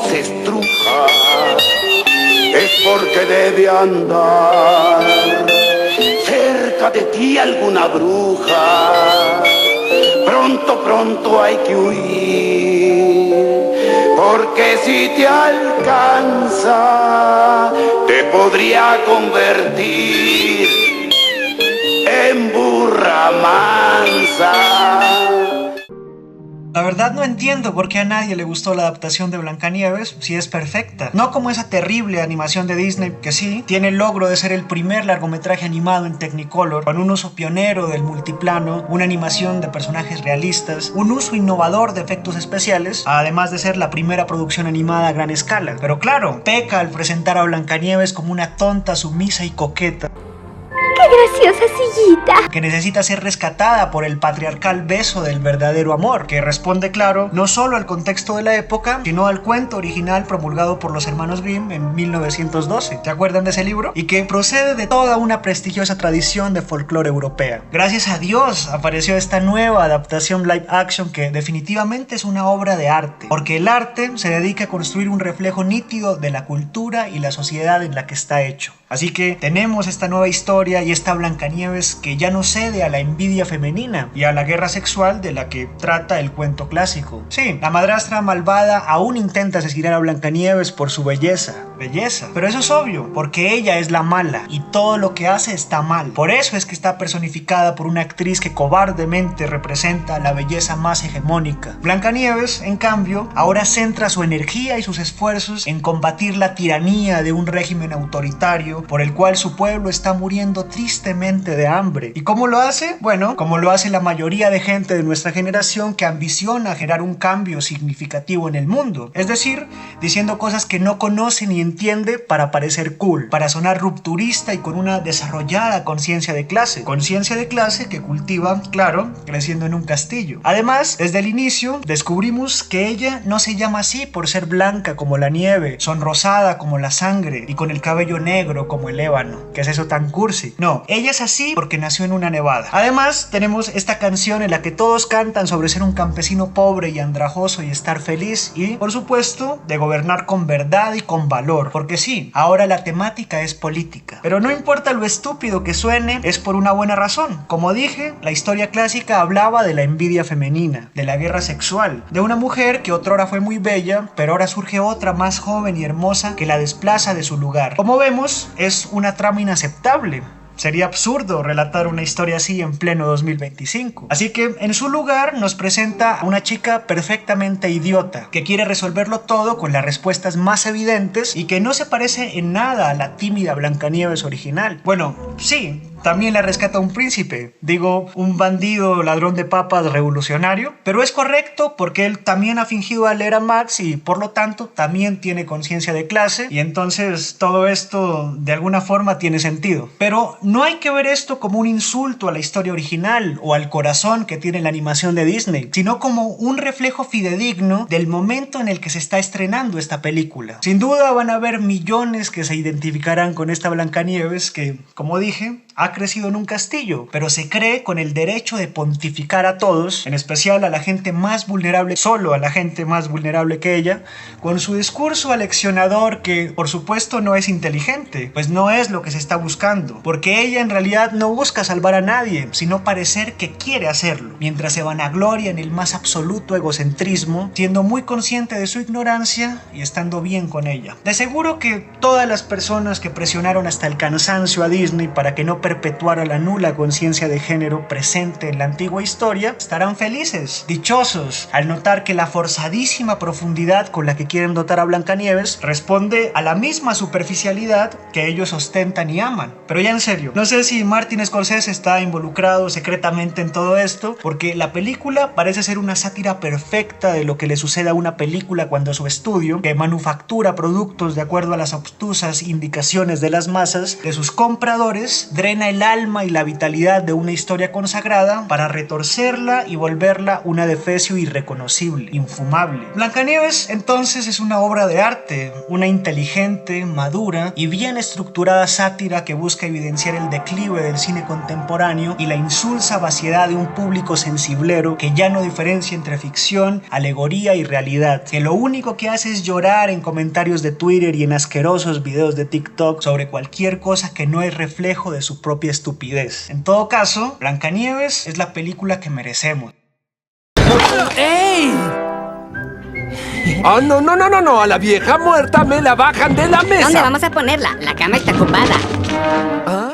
se estruja, es porque debe andar cerca de ti alguna bruja. Pronto, pronto hay que huir, porque si te alcanza, te podría convertir en burra mansa. La verdad no entiendo por qué a nadie le gustó la adaptación de Blancanieves si es perfecta. No como esa terrible animación de Disney que sí, tiene el logro de ser el primer largometraje animado en Technicolor, con un uso pionero del multiplano, una animación de personajes realistas, un uso innovador de efectos especiales, además de ser la primera producción animada a gran escala. Pero claro, peca al presentar a Blancanieves como una tonta, sumisa y coqueta. ¡Qué graciosa sillita! Que necesita ser rescatada por el patriarcal beso del verdadero amor, que responde, claro, no solo al contexto de la época, sino al cuento original promulgado por los hermanos Grimm en 1912. ¿Se acuerdan de ese libro? Y que procede de toda una prestigiosa tradición de folclore europea. Gracias a Dios apareció esta nueva adaptación live action que definitivamente es una obra de arte, porque el arte se dedica a construir un reflejo nítido de la cultura y la sociedad en la que está hecho. Así que tenemos esta nueva historia y esta Blancanieves que ya no cede a la envidia femenina y a la guerra sexual de la que trata el cuento clásico. Sí, la madrastra malvada aún intenta asesinar a Blancanieves por su belleza, pero eso es obvio, porque ella es la mala y todo lo que hace está mal. Por eso es que está personificada por una actriz que cobardemente representa la belleza más hegemónica. Blancanieves, en cambio, ahora centra su energía y sus esfuerzos en combatir la tiranía de un régimen autoritario por el cual su pueblo está muriendo tristemente de hambre. ¿Y cómo lo hace? Bueno, como lo hace la mayoría de gente de nuestra generación que ambiciona generar un cambio significativo en el mundo. Es decir, diciendo cosas que no conoce ni entiende para parecer cool, para sonar rupturista y con una desarrollada conciencia de clase. Conciencia de clase que cultiva, claro, creciendo en un castillo. Además, desde el inicio descubrimos que ella no se llama así por ser blanca como la nieve, sonrosada como la sangre y con el cabello negro como el ébano. ¿Qué es eso tan cursi? No, ella es así porque nació en una nevada. Además, tenemos esta canción en la que todos cantan sobre ser un campesino pobre y andrajoso y estar feliz y, por supuesto, de gobernar con verdad y con valor. Porque sí, ahora la temática es política. Pero no importa lo estúpido que suene, es por una buena razón. Como dije, la historia clásica hablaba de la envidia femenina, de la guerra sexual, de una mujer que otrora fue muy bella, pero ahora surge otra más joven y hermosa que la desplaza de su lugar. Como vemos, es una trama inaceptable. Sería absurdo relatar una historia así en pleno 2025. Así que en su lugar nos presenta a una chica perfectamente idiota, que quiere resolverlo todo con las respuestas más evidentes y que no se parece en nada a la tímida Blancanieves original. Bueno, sí, también la rescata un príncipe, digo, un bandido ladrón de papas revolucionario, pero es correcto porque él también ha fingido a leer a Max y por lo tanto también tiene conciencia de clase y entonces todo esto de alguna forma tiene sentido. Pero no hay que ver esto como un insulto a la historia original o al corazón que tiene la animación de Disney, sino como un reflejo fidedigno del momento en el que se está estrenando esta película. Sin duda van a haber millones que se identificarán con esta Blancanieves que, como dije, ha crecido en un castillo, pero se cree con el derecho de pontificar a todos, en especial a la gente más vulnerable, solo a la gente más vulnerable que ella, con su discurso aleccionador que, por supuesto, no es inteligente, pues no es lo que se está buscando, porque ella en realidad no busca salvar a nadie, sino parecer que quiere hacerlo, mientras se vanagloria en el más absoluto egocentrismo, siendo muy consciente de su ignorancia y estando bien con ella. De seguro que todas las personas que presionaron hasta el cansancio a Disney para que no perpetuara la nula conciencia de género presente en la antigua historia, estarán felices, dichosos, al notar que la forzadísima profundidad con la que quieren dotar a Blancanieves responde a la misma superficialidad que ellos ostentan y aman. Pero ya en serio, no sé si Martin Scorsese está involucrado secretamente en todo esto, porque la película parece ser una sátira perfecta de lo que le sucede a una película cuando su estudio, que manufactura productos de acuerdo a las obtusas indicaciones de las masas, de sus compradores, drena drena el alma y la vitalidad de una historia consagrada para retorcerla y volverla un adefesio irreconocible, infumable. Blancanieves entonces es una obra de arte, una inteligente, madura y bien estructurada sátira que busca evidenciar el declive del cine contemporáneo y la insulsa vaciedad de un público sensiblero que ya no diferencia entre ficción, alegoría y realidad, que lo único que hace es llorar en comentarios de Twitter y en asquerosos videos de TikTok sobre cualquier cosa que no es reflejo de su propia estupidez. En todo caso, Blancanieves es la película que merecemos. ¡Ey! ¡Oh, no! A la vieja muerta me la bajan de la mesa. ¿Dónde vamos a ponerla? La cama está ocupada. ¿Ah?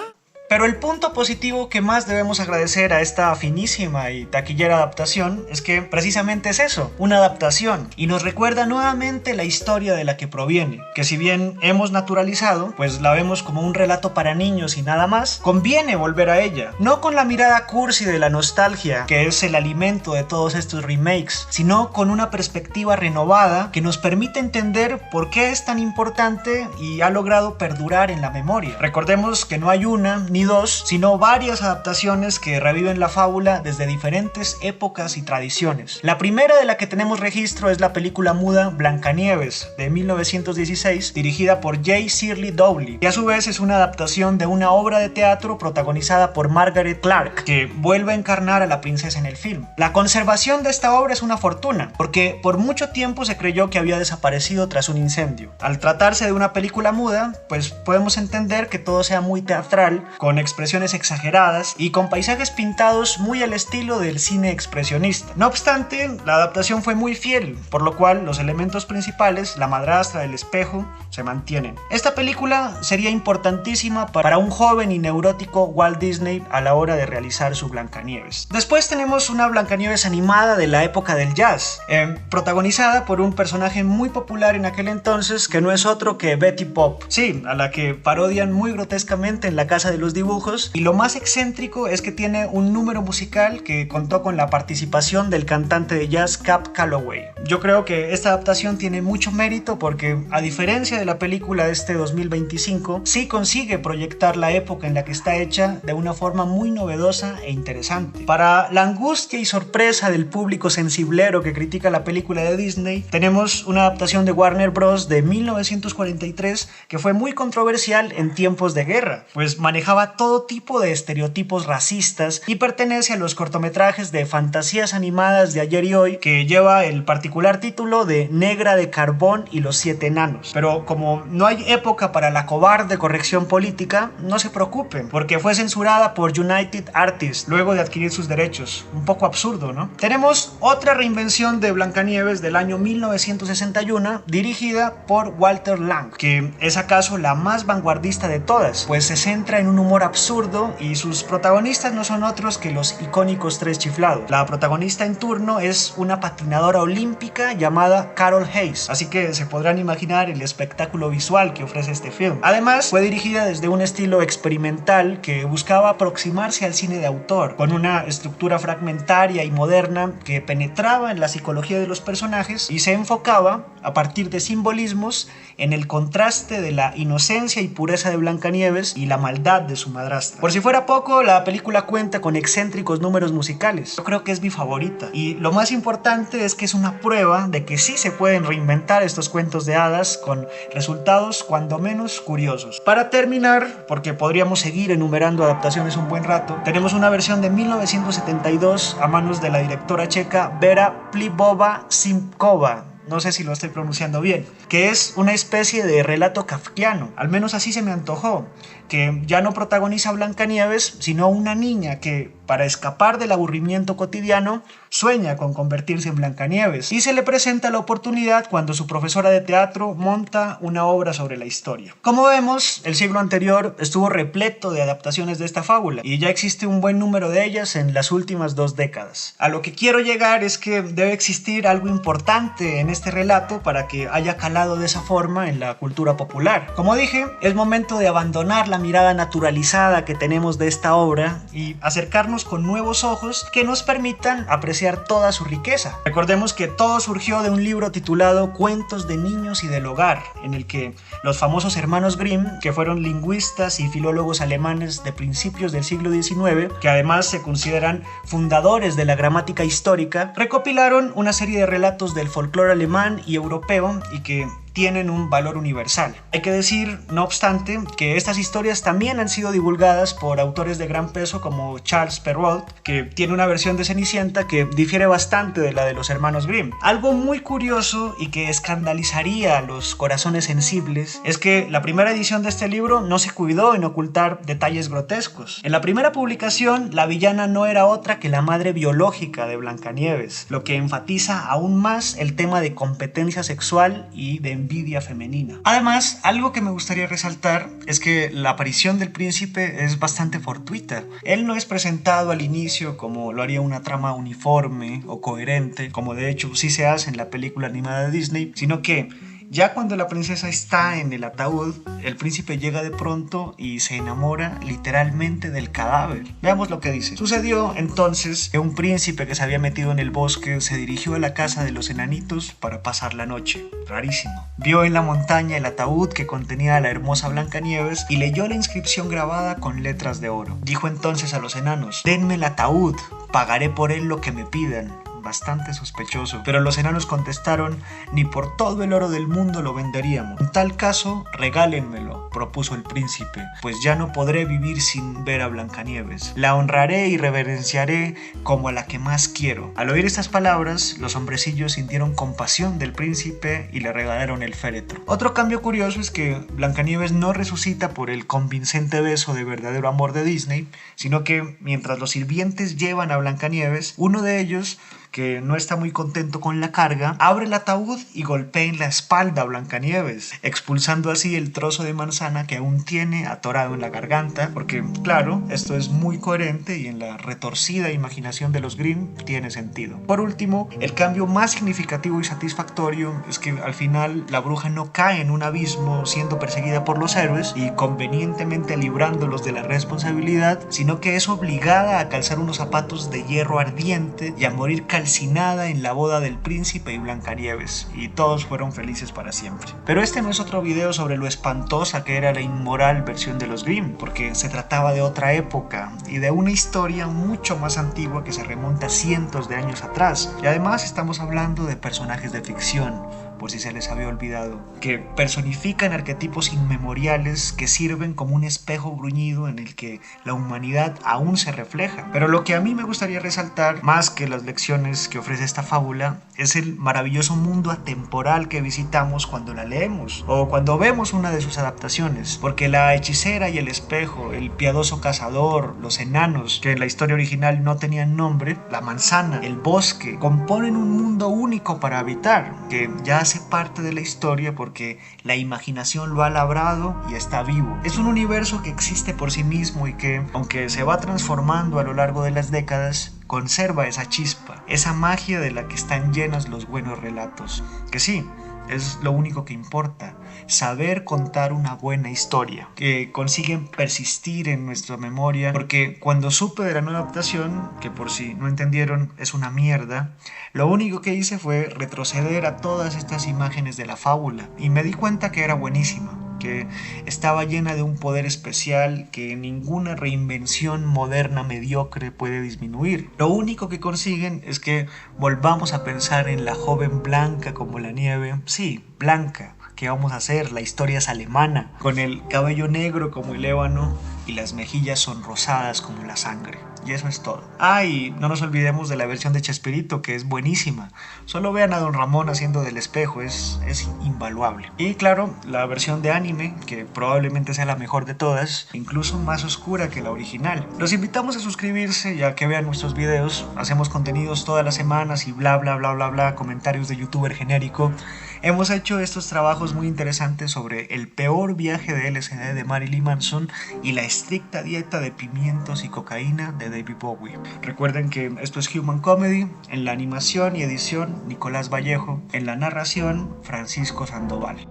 Pero el punto positivo que más debemos agradecer a esta finísima y taquillera adaptación es que precisamente es eso, una adaptación, y nos recuerda nuevamente la historia de la que proviene, que si bien hemos naturalizado, pues la vemos como un relato para niños y nada más, conviene volver a ella, no con la mirada cursi de la nostalgia, que es el alimento de todos estos remakes, sino con una perspectiva renovada que nos permite entender por qué es tan importante y ha logrado perdurar en la memoria. Recordemos que no hay una ni dos, sino varias adaptaciones que reviven la fábula desde diferentes épocas y tradiciones. La primera de la que tenemos registro es la película muda Blancanieves de 1916, dirigida por J. Shirley Dowley, y a su vez es una adaptación de una obra de teatro protagonizada por Margaret Clark, que vuelve a encarnar a la princesa en el film. La conservación de esta obra es una fortuna, porque por mucho tiempo se creyó que había desaparecido tras un incendio. Al tratarse de una película muda, pues podemos entender que todo sea muy teatral, con expresiones exageradas y con paisajes pintados muy al estilo del cine expresionista. No obstante, la adaptación fue muy fiel, por lo cual los elementos principales, la madrastra, el espejo, se mantienen. Esta película sería importantísima para un joven y neurótico Walt Disney a la hora de realizar su Blancanieves. Después tenemos una Blancanieves animada de la época del jazz, protagonizada por un personaje muy popular en aquel entonces que no es otro que Betty Boop. Sí, a la que parodian muy grotescamente en La Casa de los Dibujos, y lo más excéntrico es que tiene un número musical que contó con la participación del cantante de jazz Cab Calloway. Yo creo que esta adaptación tiene mucho mérito porque, a diferencia de la película de este 2025, sí consigue proyectar la época en la que está hecha de una forma muy novedosa e interesante. Para la angustia y sorpresa del público sensiblero que critica la película de Disney, tenemos una adaptación de Warner Bros. De 1943 que fue muy controversial en tiempos de guerra, pues manejaba todo tipo de estereotipos racistas y pertenece a los cortometrajes de fantasías animadas de ayer y hoy, que lleva el particular título de Negra de Carbón y los 7 enanos. Pero como no hay época para la cobarde corrección política, no se preocupen, porque fue censurada por United Artists luego de adquirir sus derechos. Un poco absurdo, ¿no? Tenemos otra reinvención de Blancanieves del año 1961, dirigida por Walter Lang, que es acaso la más vanguardista de todas, pues se centra en un humor absurdo y sus protagonistas no son otros que los icónicos Tres Chiflados. La protagonista en turno es una patinadora olímpica llamada Carol Hayes, así que se podrán imaginar el espectáculo visual que ofrece este film. Además, fue dirigida desde un estilo experimental que buscaba aproximarse al cine de autor, con una estructura fragmentaria y moderna que penetraba en la psicología de los personajes y se enfocaba, a partir de simbolismos, en el contraste de la inocencia y pureza de Blancanieves y la maldad de su madrastra. Por si fuera poco, la película cuenta con excéntricos números musicales. Yo creo que es mi favorita. Y lo más importante es que es una prueba de que sí se pueden reinventar estos cuentos de hadas con resultados cuando menos curiosos. Para terminar, porque podríamos seguir enumerando adaptaciones un buen rato, tenemos una versión de 1972 a manos de la directora checa Vera Plibowa-Simkova. No sé si lo estoy pronunciando bien, que es una especie de relato kafkiano, al menos así se me antojó, que ya no protagoniza a Blancanieves, sino una niña que, para escapar del aburrimiento cotidiano, sueña con convertirse en Blancanieves, y se le presenta la oportunidad cuando su profesora de teatro monta una obra sobre la historia. Como vemos, el siglo anterior estuvo repleto de adaptaciones de esta fábula, y ya existe un buen número de ellas en las últimas 2 décadas. A lo que quiero llegar es que debe existir algo importante en este relato para que haya calado de esa forma en la cultura popular. Como dije, es momento de abandonar la mirada naturalizada que tenemos de esta obra y acercarnos con nuevos ojos que nos permitan apreciar saciar toda su riqueza. Recordemos que todo surgió de un libro titulado Cuentos de niños y del hogar, en el que los famosos hermanos Grimm, que fueron lingüistas y filólogos alemanes de principios del siglo XIX, que además se consideran fundadores de la gramática histórica, recopilaron una serie de relatos del folclore alemán y europeo y que tienen un valor universal. Hay que decir, no obstante, que estas historias también han sido divulgadas por autores de gran peso como Charles Perrault, que tiene una versión de Cenicienta que difiere bastante de la de los hermanos Grimm. Algo muy curioso y que escandalizaría a los corazones sensibles es que la primera edición de este libro no se cuidó en ocultar detalles grotescos. En la primera publicación, la villana no era otra que la madre biológica de Blancanieves, lo que enfatiza aún más el tema de competencia sexual y de envidia femenina. Además, algo que me gustaría resaltar es que la aparición del príncipe es bastante fortuita. Él no es presentado al inicio como lo haría una trama uniforme o coherente, como de hecho sí se hace en la película animada de Disney, sino que ya cuando la princesa está en el ataúd, el príncipe llega de pronto y se enamora literalmente del cadáver. Veamos lo que dice. Sucedió entonces que un príncipe que se había metido en el bosque se dirigió a la casa de los enanitos para pasar la noche. Rarísimo. Vio en la montaña el ataúd que contenía a la hermosa Blancanieves y leyó la inscripción grabada con letras de oro. Dijo entonces a los enanos: denme el ataúd, pagaré por él lo que me pidan. Bastante sospechoso, pero los enanos contestaron: ni por todo el oro del mundo lo venderíamos. En tal caso, regálenmelo, propuso el príncipe, pues ya no podré vivir sin ver a Blancanieves. La honraré y reverenciaré como a la que más quiero. Al oír estas palabras, los hombrecillos sintieron compasión del príncipe y le regalaron el féretro. Otro cambio curioso es que Blancanieves no resucita por el convincente beso de verdadero amor de Disney, sino que mientras los sirvientes llevan a Blancanieves, uno de ellos, que no está muy contento con la carga, abre el ataúd y golpea en la espalda a Blancanieves, expulsando así el trozo de manzana que aún tiene atorado en la garganta, porque claro, esto es muy coherente y en la retorcida imaginación de los Grimm tiene sentido. Por último, el cambio más significativo y satisfactorio es que al final la bruja no cae en un abismo siendo perseguida por los héroes y convenientemente librándolos de la responsabilidad, sino que es obligada a calzar unos zapatos de hierro ardiente y a morir calcinada en la boda del príncipe y Blancanieves, y todos fueron felices para siempre. Pero este no es otro video sobre lo espantosa que era la inmoral versión de los Grimm, porque se trataba de otra época y de una historia mucho más antigua que se remonta cientos de años atrás, y además estamos hablando de personajes de ficción, por si se les había olvidado, que personifican arquetipos inmemoriales que sirven como un espejo bruñido en el que la humanidad aún se refleja. Pero lo que a mí me gustaría resaltar, más que las lecciones que ofrece esta fábula, es el maravilloso mundo atemporal que visitamos cuando la leemos o cuando vemos una de sus adaptaciones, porque la hechicera y el espejo, el piadoso cazador, los enanos, que en la historia original no tenían nombre, la manzana, el bosque, componen un mundo único para habitar, que ya hace parte de la historia porque la imaginación lo ha labrado y está vivo. Es un universo que existe por sí mismo y que, aunque se va transformando a lo largo de las décadas, conserva esa chispa, esa magia de la que están llenos los buenos relatos. Que sí, es lo único que importa, saber contar una buena historia, que consiguen persistir en nuestra memoria, porque cuando supe de la nueva adaptación, que por si no entendieron es una mierda, lo único que hice fue retroceder a todas estas imágenes de la fábula y me di cuenta que era buenísima, que estaba llena de un poder especial que ninguna reinvención moderna mediocre puede disminuir. Lo único que consiguen es que volvamos a pensar en la joven blanca como la nieve. Sí, blanca. ¿Qué vamos a hacer? La historia es alemana, con el cabello negro como el ébano y las mejillas sonrosadas como la sangre. Y eso es todo. Y no nos olvidemos de la versión de Chespirito, que es buenísima. Solo vean a Don Ramón haciendo del espejo, es invaluable. Y claro, la versión de anime, que probablemente sea la mejor de todas, incluso más oscura que la original. Los invitamos a suscribirse y a que vean nuestros videos. Hacemos contenidos todas las semanas y bla bla bla bla bla, comentarios de youtuber genérico. Hemos hecho estos trabajos muy interesantes sobre el peor viaje de LSD de Marilyn Manson y la estricta dieta de pimientos y cocaína de David Bowie. Recuerden que esto es Human Comedy, en la animación y edición Nicolás Vallejo, en la narración Francisco Sandoval.